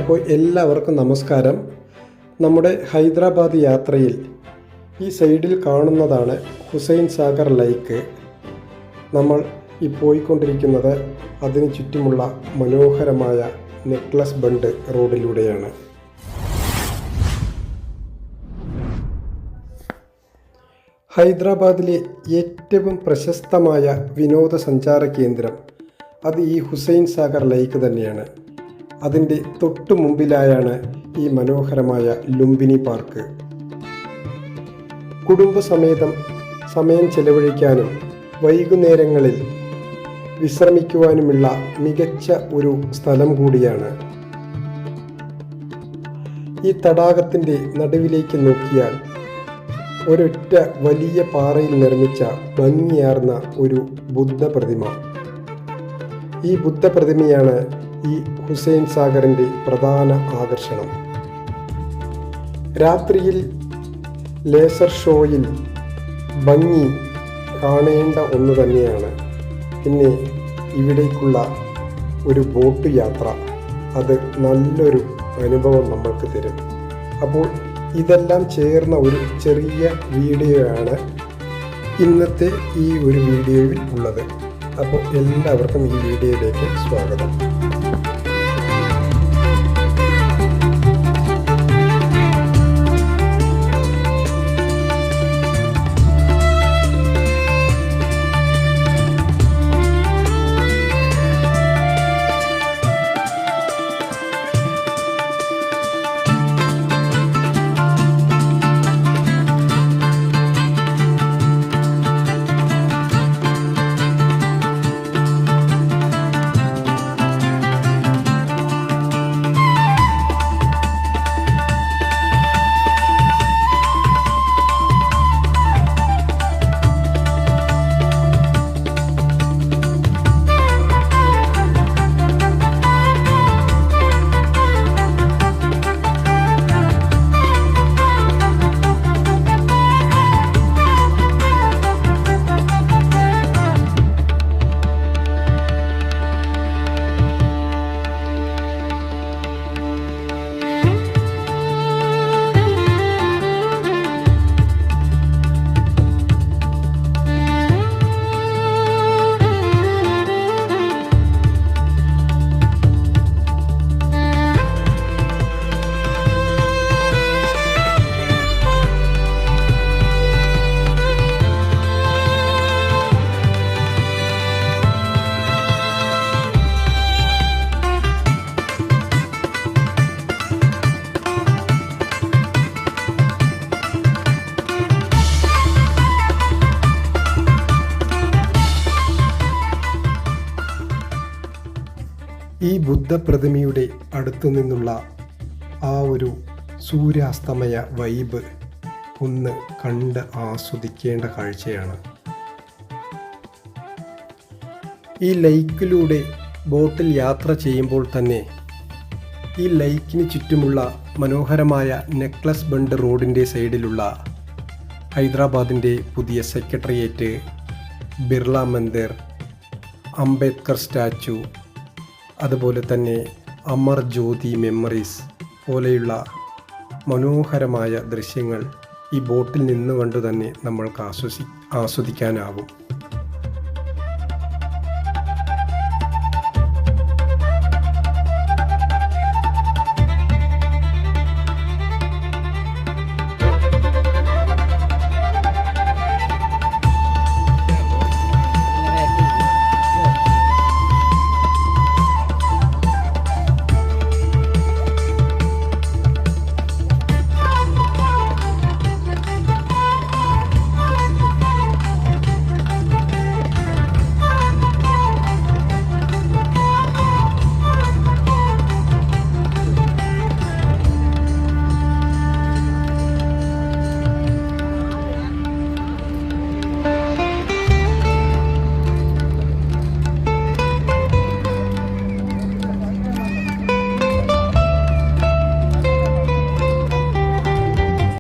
അപ്പോൾ എല്ലാവർക്കും നമസ്കാരം. നമ്മുടെ ഹൈദരാബാദ് യാത്രയിൽ ഈ സൈഡിൽ കാണുന്നതാണ് ഹുസൈൻ സാഗർ ലേക്ക്. നമ്മൾ ഈ പോയിക്കൊണ്ടിരിക്കുന്നത് അതിന് ചുറ്റുമുള്ള മനോഹരമായ നെക്ലസ് ബണ്ട് റോഡിലൂടെയാണ്. ഹൈദരാബാദിലെ ഏറ്റവും പ്രശസ്തമായ വിനോദസഞ്ചാര കേന്ദ്രം അത് ഈ ഹുസൈൻ സാഗർ ലേക്ക് തന്നെയാണ്. അതിൻ്റെ തൊട്ടു മുമ്പിലായാണ് ഈ മനോഹരമായ ലുംബിനി പാർക്ക്. കുടുംബസമേതം സമയം ചെലവഴിക്കാനും വൈകുന്നേരങ്ങളിൽ വിശ്രമിക്കുവാനുമുള്ള മികച്ച ഒരു സ്ഥലം കൂടിയാണ്. ഈ തടാകത്തിൻ്റെ നടുവിലേക്ക് നോക്കിയാൽ ഒരൊറ്റ വലിയ പാറയിൽ നിർമ്മിച്ച ഭംഗിയാർന്ന ഒരു ബുദ്ധ പ്രതിമ. ഈ ബുദ്ധ പ്രതിമയാണ് ഈ ഹുസൈൻ സാഗറിൻ്റെ പ്രധാന ആകർഷണം. രാത്രിയിൽ ലേസർ ഷോയിൽ ഭംഗി കാണേണ്ട ഒന്ന് തന്നെയാണ്. പിന്നെ ഇവിടേക്കുള്ള ഒരു ബോട്ട് യാത്ര, അത് നല്ലൊരു അനുഭവം നമ്മൾക്ക് തരും. അപ്പോൾ ഇതെല്ലാം ചേർന്ന ഒരു ചെറിയ വീഡിയോയാണ് ഇന്നത്തെ ഈ ഒരു വീഡിയോയിൽ ഉള്ളത്. അപ്പോൾ എല്ലാവർക്കും ഈ വീഡിയോയിലേക്ക് സ്വാഗതം. ഈ ബുദ്ധപ്രതിമയുടെ അടുത്തു നിന്നുള്ള ആ ഒരു സൂര്യാസ്തമയ വൈബ് ഒന്ന് കണ്ട് ആസ്വദിക്കേണ്ട കാഴ്ചയാണ്. ഈ ലൈക്കിലൂടെ ബോട്ടിൽ യാത്ര ചെയ്യുമ്പോൾ തന്നെ ഈ ലൈക്കിന് ചുറ്റുമുള്ള മനോഹരമായ നെക്ലസ് ബണ്ട് റോഡിൻ്റെ സൈഡിലുള്ള ഹൈദരാബാദിൻ്റെ പുതിയ സെക്രട്ടേറിയറ്റ്, ബിർള മന്ദിർ, അംബേദ്കർ സ്റ്റാച്ചു, അതുപോലെ തന്നെ അമർ ജ്യോതി മെമ്മറീസ് പോലെയുള്ള മനോഹരമായ ദൃശ്യങ്ങൾ ഈ ബോട്ടിൽ നിന്നുകൊണ്ട് തന്നെ നമ്മൾക്ക് ആസ്വദിക്കാനാവും.